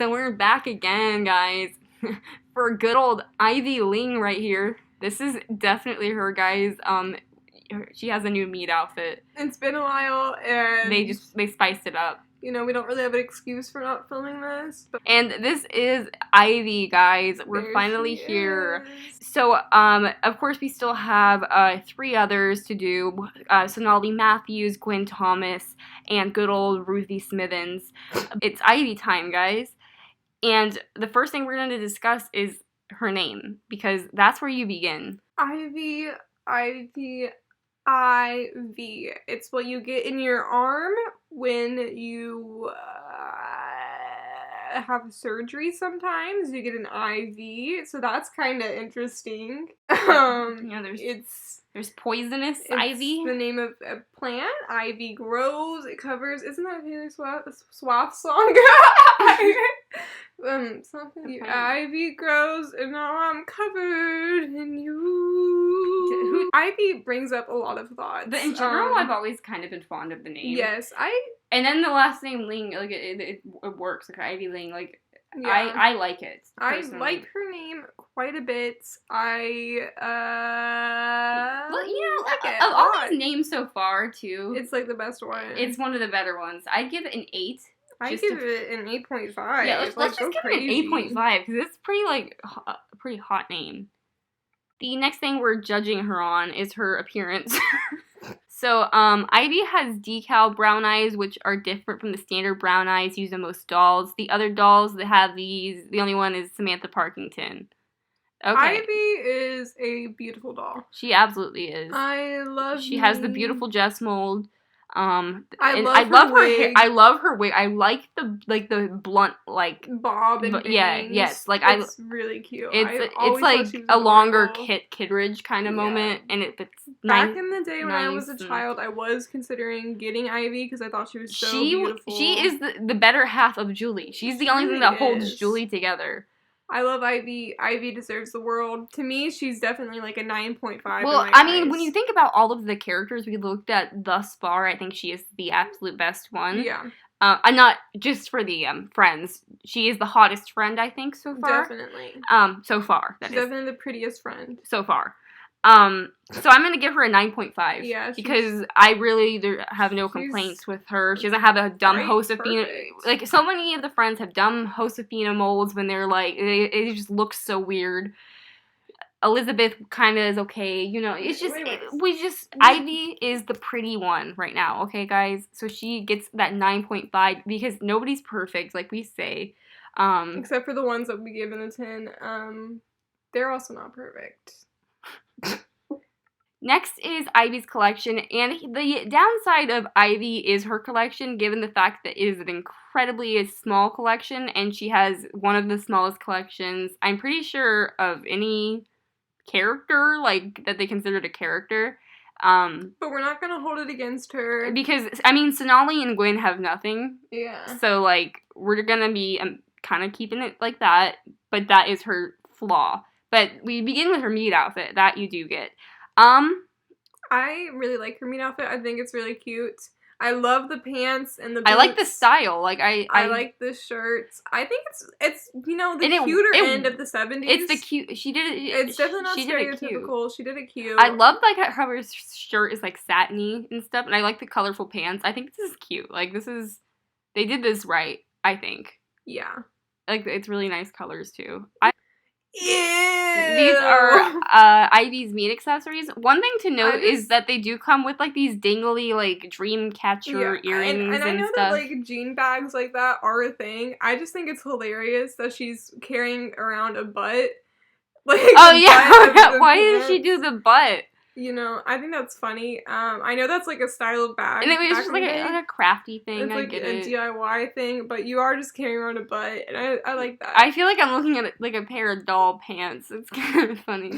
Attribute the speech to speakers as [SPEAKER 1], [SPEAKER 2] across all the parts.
[SPEAKER 1] So we're back again, guys, for good old Ivy Ling right here. This is definitely her, guys. She has a new meat outfit.
[SPEAKER 2] It's been a while, and
[SPEAKER 1] they spiced it up.
[SPEAKER 2] You know, we don't really have an excuse for not filming this. But
[SPEAKER 1] and this is Ivy, guys. We're finally here. So, of course, we still have 3 others to do. Sonali Matthews, Gwen Thomas, and good old Ruthie Smithens. It's Ivy time, guys. And the first thing we're going to discuss is her name, because that's where you begin.
[SPEAKER 2] Ivy. It's what you get in your arm when you have surgery sometimes. You get an IV, so that's kind of interesting.
[SPEAKER 1] Yeah, there's poisonous ivy.
[SPEAKER 2] It's the name of a plant. Ivy grows. It covers. Isn't that a Taylor Swift song? Something. Okay. Ivy grows, and now I'm covered in you. Ivy brings up a lot of thoughts.
[SPEAKER 1] But in general, I've always kind of been fond of the name.
[SPEAKER 2] Yes,
[SPEAKER 1] And then the last name Ling, like it works. Like Ivy Ling, like. Yeah. I like it, personally.
[SPEAKER 2] I like her name quite a bit.
[SPEAKER 1] Well, you know, like of all these names so far, too.
[SPEAKER 2] It's like the best one.
[SPEAKER 1] It's one of the better ones. I'd give it an 8.
[SPEAKER 2] I give it an 8.5.
[SPEAKER 1] Yeah, let's just give it an 8.5, because it's pretty, like, a pretty hot name. The next thing we're judging her on is her appearance. So, Ivy has decal brown eyes, which are different from the standard brown eyes used in most dolls. The other dolls that have these, the only one is Samantha Parkington. Okay.
[SPEAKER 2] Ivy is a beautiful doll.
[SPEAKER 1] She absolutely is.
[SPEAKER 2] I love
[SPEAKER 1] She has the beautiful Jess mold.
[SPEAKER 2] I love her
[SPEAKER 1] hair. I love her wig. I like the blunt, like
[SPEAKER 2] bob and bangs.
[SPEAKER 1] Yeah, yes, like
[SPEAKER 2] it's really cute.
[SPEAKER 1] It's like a longer Kittredge kind of moment, and it's
[SPEAKER 2] back in the day when I was a child, I was considering getting Ivy because I thought she was so beautiful.
[SPEAKER 1] She is the better half of Julie. She's the only thing that holds Julie together.
[SPEAKER 2] I love Ivy. Ivy deserves the world. To me, she's definitely like a 9.5.
[SPEAKER 1] Well, I mean, when you think about all of the characters we looked at thus far, I think she is the absolute best one.
[SPEAKER 2] Yeah.
[SPEAKER 1] And not just for the friends. She is the hottest friend, I think, so far.
[SPEAKER 2] Definitely.
[SPEAKER 1] So far.
[SPEAKER 2] She's definitely the prettiest friend.
[SPEAKER 1] So far. So I'm gonna give her a 9.5.
[SPEAKER 2] Yeah.
[SPEAKER 1] Because I really have no complaints with her. She doesn't have a dumb Josefina. Like, so many of the friends have dumb Josefina molds when they're like, it just looks so weird. Elizabeth kind of is okay. You know, it's just, Ivy is the pretty one right now, okay, guys? So she gets that 9.5 because nobody's perfect, like we say.
[SPEAKER 2] Except for the ones that we gave in the 10. They're also not perfect.
[SPEAKER 1] Next is Ivy's collection, and the downside of Ivy is her collection, given the fact that it is an incredibly small collection, and she has one of the smallest collections, I'm pretty sure, of any character, like, that they considered a character.
[SPEAKER 2] But we're not gonna hold it against her.
[SPEAKER 1] Because, I mean, Sonali and Gwen have nothing.
[SPEAKER 2] Yeah. So, like,
[SPEAKER 1] we're gonna be kind of keeping it like that, but that is her flaw. But we begin with her meat outfit. That you do get.
[SPEAKER 2] I really like her meat outfit. I think it's really cute. I love the pants and the boots.
[SPEAKER 1] I like the style. Like I
[SPEAKER 2] like the shirts. I think it's you know, the cuter end of the 70s.
[SPEAKER 1] It's the cute. She did it.
[SPEAKER 2] It's definitely not stereotypical. She did it cute.
[SPEAKER 1] I love like how her shirt is like satiny and stuff, and I like the colorful pants. I think this is cute. Like they did this right, I think.
[SPEAKER 2] Yeah.
[SPEAKER 1] Like it's really nice colors too.
[SPEAKER 2] Ew.
[SPEAKER 1] These are Ivy's meat accessories. One thing to note is that they do come with like these dingly like dream catcher earrings and
[SPEAKER 2] I know
[SPEAKER 1] stuff.
[SPEAKER 2] that like jean bags like that are a thing. I just think it's hilarious that she's carrying around a butt. Like,
[SPEAKER 1] oh yeah, why does she do the butt?
[SPEAKER 2] You know, I think that's funny. I know that's like a style of bag.
[SPEAKER 1] And it was just like a crafty thing.
[SPEAKER 2] It's like a DIY thing, but you are just carrying around a butt, and I like that.
[SPEAKER 1] I feel like I'm looking at like a pair of doll pants. It's kind of funny.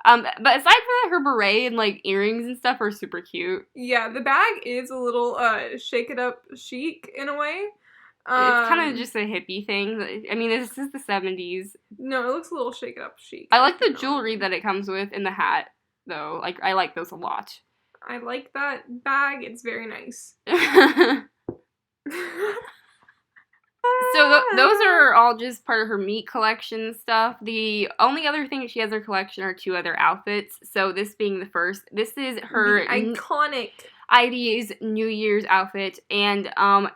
[SPEAKER 1] But aside from that, her beret and like earrings and stuff are super cute.
[SPEAKER 2] Yeah, the bag is a little shake it up chic in a way.
[SPEAKER 1] It's kind of just a hippie thing. I mean, this is the 70s.
[SPEAKER 2] No, it looks a little shake it up chic.
[SPEAKER 1] I like the jewelry that it comes with and the hat. Though, like, I like those a lot.
[SPEAKER 2] I like that bag. It's very nice.
[SPEAKER 1] So So those are all just part of her meat collection stuff. The only other thing she has in her collection are 2 other outfits. So this being the first, this is her
[SPEAKER 2] iconic
[SPEAKER 1] Ivy's New Year's outfit, and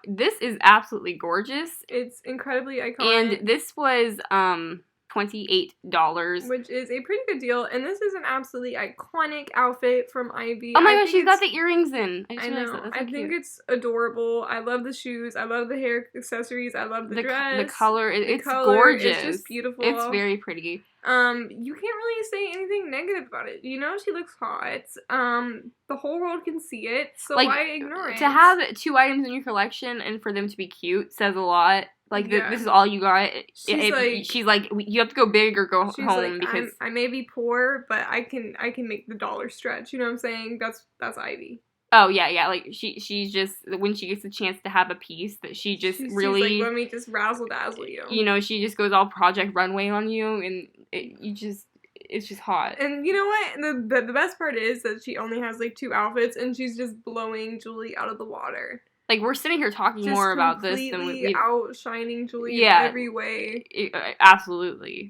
[SPEAKER 1] this is absolutely gorgeous.
[SPEAKER 2] It's incredibly iconic.
[SPEAKER 1] And this was $28.
[SPEAKER 2] Which is a pretty good deal, and this is an absolutely iconic outfit from Ivy.
[SPEAKER 1] Oh my gosh, she's got the earrings in.
[SPEAKER 2] I know. I think it's adorable. I love the shoes. I love the hair accessories. I love the dress.
[SPEAKER 1] The color. It's gorgeous.
[SPEAKER 2] It's just beautiful.
[SPEAKER 1] It's very pretty.
[SPEAKER 2] You can't really say anything negative about it. You know she looks hot. The whole world can see it, so why ignore it?
[SPEAKER 1] To have 2 items in your collection and for them to be cute says a lot. Like, this is all you got. She's like, you have to go big or go home, because
[SPEAKER 2] I may be poor, but I can make the dollar stretch. You know what I'm saying? That's Ivy.
[SPEAKER 1] Oh yeah. Like she's just, when she gets the chance to have a piece, that she's really
[SPEAKER 2] like, let me just razzle dazzle you.
[SPEAKER 1] You know, she just goes all Project Runway on you, and it's just hot.
[SPEAKER 2] And you know what? The best part is that she only has like 2 outfits, and she's just blowing Julie out of the water.
[SPEAKER 1] Like, we're sitting here talking
[SPEAKER 2] just
[SPEAKER 1] more about this than we
[SPEAKER 2] outshining Julie in every way.
[SPEAKER 1] Absolutely.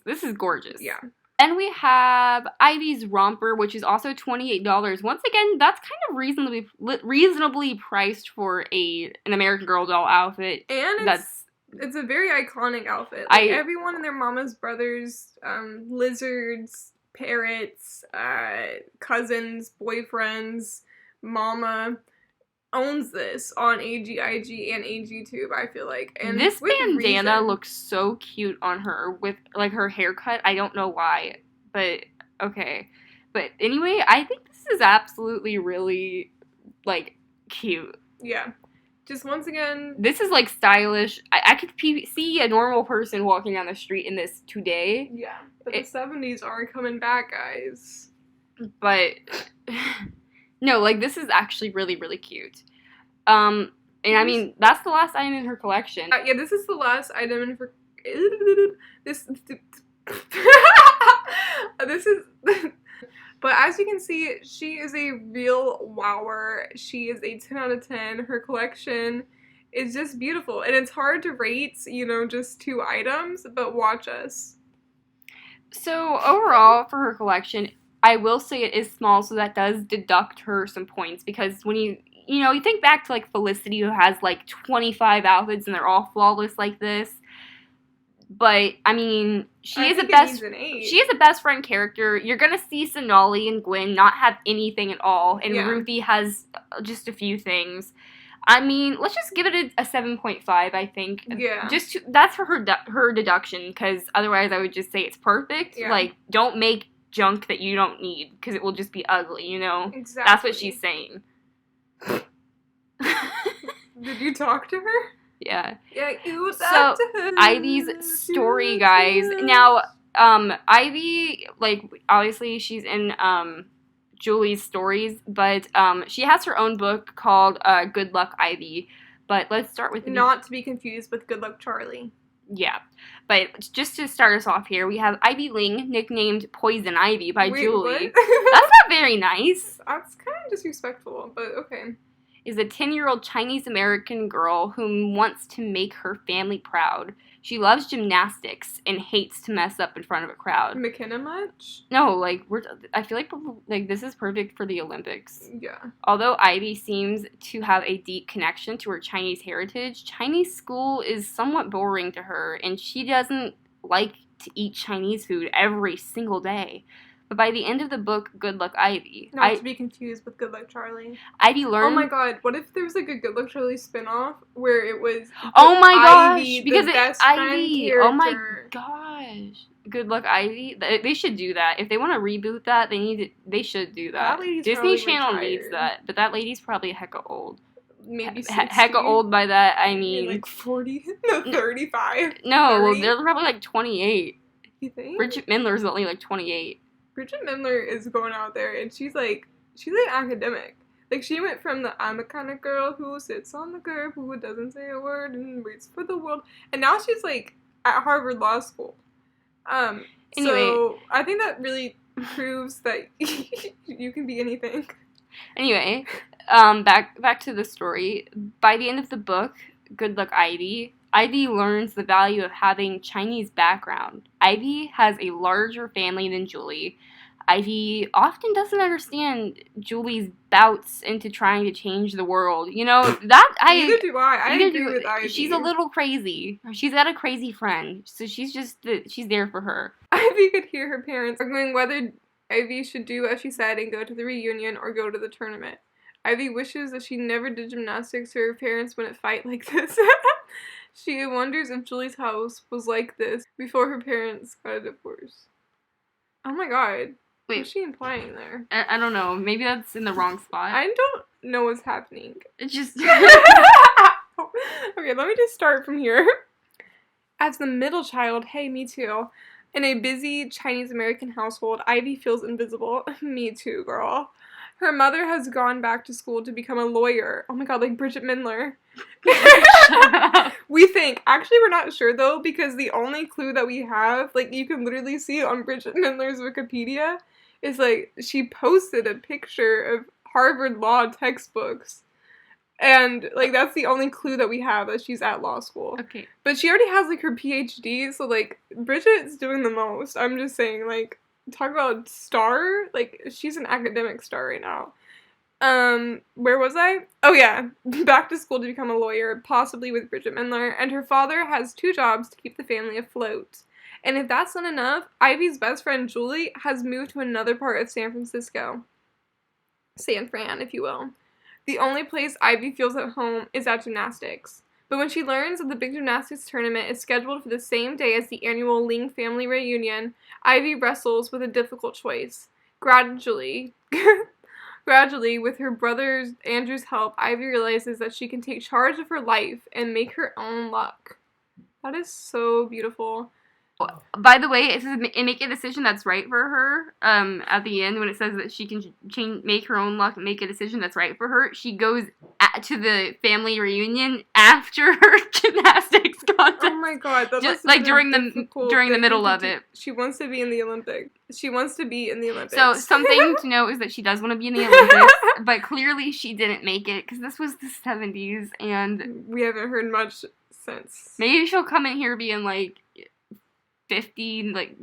[SPEAKER 1] This is gorgeous.
[SPEAKER 2] Yeah.
[SPEAKER 1] And we have Ivy's Romper, which is also $28. Once again, that's kind of reasonably priced for an American Girl doll outfit.
[SPEAKER 2] And it's a very iconic outfit. Like, everyone and their mama's brothers, lizards, parrots, cousins, boyfriends, mama owns this on AGIG and AGTube, I feel like. And
[SPEAKER 1] this bandana looks so cute on her with, like, her haircut. I don't know why, but okay. But anyway, I think this is absolutely really, like, cute.
[SPEAKER 2] Yeah. Just once again,
[SPEAKER 1] this is, like, stylish. I could see a normal person walking down the street in this today.
[SPEAKER 2] Yeah. But the 70s are coming back, guys.
[SPEAKER 1] But no, like, this is actually really, really cute. And I mean, that's the last item in her collection.
[SPEAKER 2] Yeah, this is the last item in her... This is... But as you can see, she is a real wower. She is a 10 out of 10. Her collection is just beautiful. And it's hard to rate, you know, just 2 items, but watch us.
[SPEAKER 1] So, overall, for her collection, I will say it is small, so that does deduct her some points, because when you think back to, like, Felicity, who has, like, 25 outfits and they're all flawless like this. But, I mean, she is a best friend character. You're gonna see Sonali and Gwen not have anything at all, and Ruthie has just a few things. I mean, let's just give it a 7.5, I think.
[SPEAKER 2] Yeah.
[SPEAKER 1] That's for her deduction, because otherwise I would just say it's perfect.
[SPEAKER 2] Yeah.
[SPEAKER 1] Like, don't make junk that you don't need, because it will just be ugly, you know?
[SPEAKER 2] Exactly.
[SPEAKER 1] That's what she's saying.
[SPEAKER 2] Did you talk to her?
[SPEAKER 1] Yeah.
[SPEAKER 2] Yeah, you
[SPEAKER 1] talked to her. Ivy's story, guys. Now, Ivy, like, obviously she's in Julie's stories, but she has her own book called Good Luck Ivy. But let's start with
[SPEAKER 2] not to be confused with Good Luck Charlie.
[SPEAKER 1] Yeah, but just to start us off here, we have Ivy Ling, nicknamed Poison Ivy by Julie. That's not very nice.
[SPEAKER 2] That's kind of disrespectful, but okay.
[SPEAKER 1] Is a 10-year-old Chinese-American girl who wants to make her family proud. She loves gymnastics and hates to mess up in front of a crowd.
[SPEAKER 2] McKenna much?
[SPEAKER 1] No, like, I feel like this is perfect for the Olympics.
[SPEAKER 2] Yeah.
[SPEAKER 1] Although Ivy seems to have a deep connection to her Chinese heritage, Chinese school is somewhat boring to her, and she doesn't like to eat Chinese food every single day. But by the end of the book, Good Luck Ivy...
[SPEAKER 2] Not to be confused with Good Luck Charlie.
[SPEAKER 1] Ivy learned...
[SPEAKER 2] Oh my god, what if there was like a Good Luck Charlie spinoff where it was...
[SPEAKER 1] Oh my gosh!
[SPEAKER 2] Ivy,
[SPEAKER 1] because
[SPEAKER 2] it's
[SPEAKER 1] Ivy... Oh my gosh. Good Luck Ivy. They should do that. If they want to reboot that, they should do that. Disney Channel needs that. But that lady's probably hecka old.
[SPEAKER 2] Maybe 60.
[SPEAKER 1] Hecka old by that, I mean...
[SPEAKER 2] Like 40? No, 35.
[SPEAKER 1] No, 30? They're probably like 28.
[SPEAKER 2] You think?
[SPEAKER 1] Bridget Mendler's only like 28.
[SPEAKER 2] Bridget Mendler is going out there, and she's an academic. Like, she went from the I'm a kind of girl who sits on the curb, who doesn't say a word and waits for the world, and now she's, like, at Harvard Law School.
[SPEAKER 1] Anyway.
[SPEAKER 2] So I think that really proves that you can be anything.
[SPEAKER 1] Anyway, back to the story. By the end of the book, Good Luck Ivy, Ivy learns the value of having Chinese background. Ivy has a larger family than Julie. Ivy often doesn't understand Julie's bouts into trying to change the world. You know, that
[SPEAKER 2] Neither do I. I agree with Ivy.
[SPEAKER 1] She's a little crazy. She's got a crazy friend, so she's there for her.
[SPEAKER 2] Ivy could hear her parents arguing whether Ivy should do as she said and go to the reunion or go to the tournament. Ivy wishes that she never did gymnastics so her parents wouldn't fight like this. She wonders if Julie's house was like this before her parents got a divorce. Oh my god.
[SPEAKER 1] Wait.
[SPEAKER 2] What's she implying there?
[SPEAKER 1] I don't know. Maybe that's in the wrong spot.
[SPEAKER 2] I don't know what's happening.
[SPEAKER 1] It's just...
[SPEAKER 2] Okay, let me just start from here. As the middle child, hey, me too. In a busy Chinese-American household, Ivy feels invisible. Me too, girl. Her mother has gone back to school to become a lawyer. Oh my god, like Bridget Mendler. We think. Actually, we're not sure, though, because the only clue that we have, like, you can literally see on Bridget Mendler's Wikipedia, is, like, she posted a picture of Harvard law textbooks. And, like, that's the only clue that we have, that she's at law school.
[SPEAKER 1] Okay.
[SPEAKER 2] But she already has, like, her PhD, so, like, Bridget's doing the most. I'm just saying, like, talk about star. Like, she's an academic star right now. Where was I? Oh, yeah. Back to school to become a lawyer, possibly with Bridget Mendler. And her father has 2 jobs to keep the family afloat. And if that's not enough, Ivy's best friend, Julie, has moved to another part of San Francisco. San Fran, if you will. The only place Ivy feels at home is at gymnastics. But when she learns that the big gymnastics tournament is scheduled for the same day as the annual Ling family reunion, Ivy wrestles with a difficult choice. Gradually, with her brother Andrew's help, Ivy realizes that she can take charge of her life and make her own luck. That is so beautiful.
[SPEAKER 1] By the way, it says make a decision that's right for her. At the end, when it says that she can make her own luck and make a decision that's right for her, she goes to the family reunion after her gymnastics contest.
[SPEAKER 2] Oh my god, that
[SPEAKER 1] just like during the middle of it.
[SPEAKER 2] She wants to be in the Olympics. She wants to be in the Olympics.
[SPEAKER 1] So something to note is that she does want to be in the Olympics, but clearly she didn't make it because this was the 70s, and
[SPEAKER 2] we haven't heard much since.
[SPEAKER 1] Maybe she'll come in here being like 50, like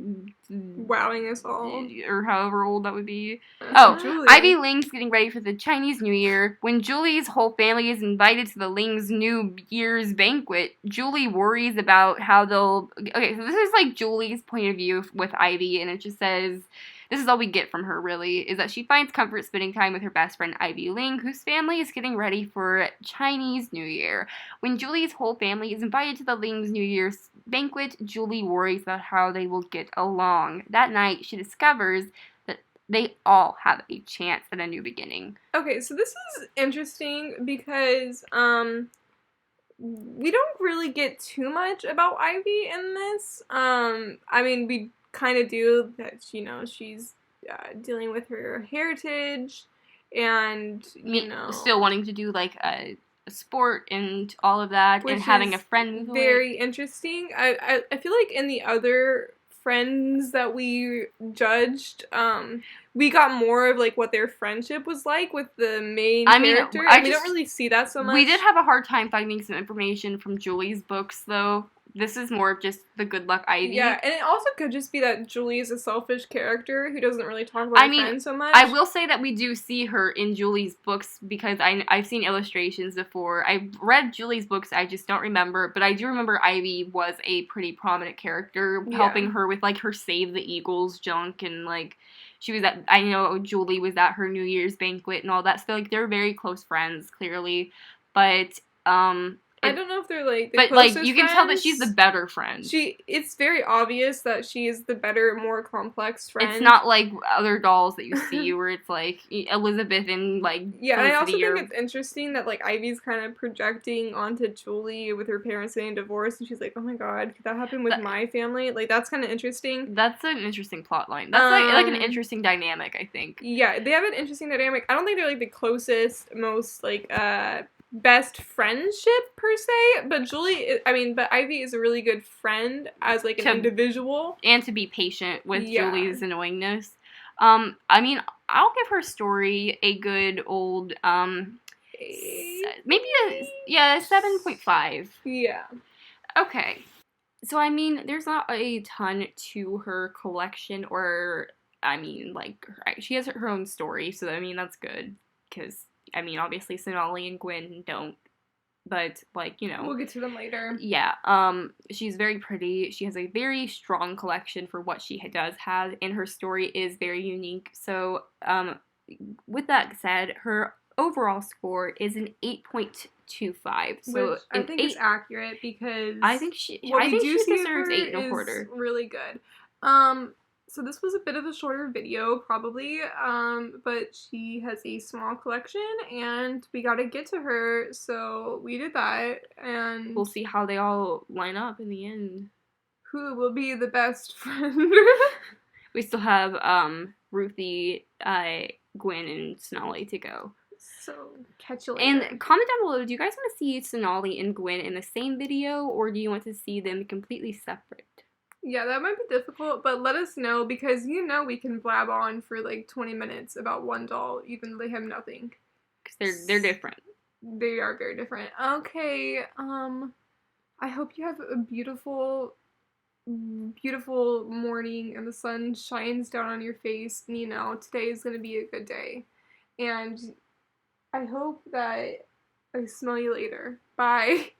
[SPEAKER 2] wowing us all,
[SPEAKER 1] or however old that would be.
[SPEAKER 2] Julie.
[SPEAKER 1] Ivy Ling's getting ready for the Chinese New Year. When Julie's whole family is invited to the Ling's New Year's banquet, Julie worries about how they'll... Okay, so this is like Julie's point of view with Ivy, and it just says... This is all we get from her, really, is that she finds comfort spending time with her best friend Ivy Ling, whose family is getting ready for Chinese New Year. When Julie's whole family is invited to the Ling's New Year's banquet, Julie worries about how they will get along. That night, she discovers that they all have a chance at a new beginning.
[SPEAKER 2] Okay, so this is interesting because we don't really get too much about Ivy in this. I mean, we kind of do that, you know, she's dealing with her heritage and, you know,
[SPEAKER 1] still wanting to do like a sport and all of that, and having a friend move away.
[SPEAKER 2] Very interesting. I feel like in the other friends that we judged, we got more of like what their friendship was like with the main character. We don't really see that so much.
[SPEAKER 1] We did have a hard time finding some information from Julie's books, though. This is more of just the good luck Ivy.
[SPEAKER 2] Yeah, and it also could just be that Julie is a selfish character who doesn't really talk about her friends so much.
[SPEAKER 1] I will say that we do see her in Julie's books because I've seen illustrations before. I've read Julie's books, I just don't remember, but I do remember Ivy was a pretty prominent character, helping her with like her Save the Eagles junk, and like she was at, I know Julie was at her New Year's banquet and all that, so like they're very close friends, clearly, but
[SPEAKER 2] I don't know if they're like the
[SPEAKER 1] but
[SPEAKER 2] closest
[SPEAKER 1] like you can
[SPEAKER 2] friends.
[SPEAKER 1] tell that she's the better friend.
[SPEAKER 2] It's very obvious that she is the better, more complex friend.
[SPEAKER 1] It's not like other dolls that you see where it's like Elizabeth and like
[SPEAKER 2] and I also think it's interesting that like Ivy's kind of projecting onto Julie with her parents getting divorced, and she's like, oh my god, could that happen with my family? Like that's kind of interesting.
[SPEAKER 1] That's an interesting plot line. That's like an interesting dynamic, I think.
[SPEAKER 2] Yeah, they have an interesting dynamic. I don't think they're like the closest, most like best friendship per se, but Ivy is a really good friend as like an individual,
[SPEAKER 1] and to be patient with Julie's annoyingness. I mean, I'll give her story a good old maybe a 7.5.
[SPEAKER 2] Yeah.
[SPEAKER 1] Okay. So, I mean, there's not a ton to her collection, or, I mean, like, she has her own story, so, I mean, that's good, because, I mean, obviously, Sonali and Gwen don't, but, like, you know.
[SPEAKER 2] We'll get to them later.
[SPEAKER 1] Yeah, she's very pretty. She has a very strong collection for what she does have, and her story is very unique. So, with that said, her overall score is an 8.25. So
[SPEAKER 2] which I think is accurate, because
[SPEAKER 1] I think she deserves 8.25.
[SPEAKER 2] Really good. So this was a bit of a shorter video, probably, but she has a small collection, and we gotta get to her, so we did that, and
[SPEAKER 1] we'll see how they all line up in the end.
[SPEAKER 2] Who will be the best friend?
[SPEAKER 1] We still have Ruthie, Gwen, and Sonali to go.
[SPEAKER 2] So, catch you later.
[SPEAKER 1] And comment down below, do you guys want to see Sonali and Gwen in the same video, or do you want to see them completely separate?
[SPEAKER 2] Yeah, that might be difficult, but let us know, because you know we can blab on for like 20 minutes about one doll, even though they have nothing.
[SPEAKER 1] Because they're different.
[SPEAKER 2] They are very different. Okay, I hope you have a beautiful, beautiful morning, and the sun shines down on your face, and you know, today is going to be a good day. And I hope that I smell you later. Bye.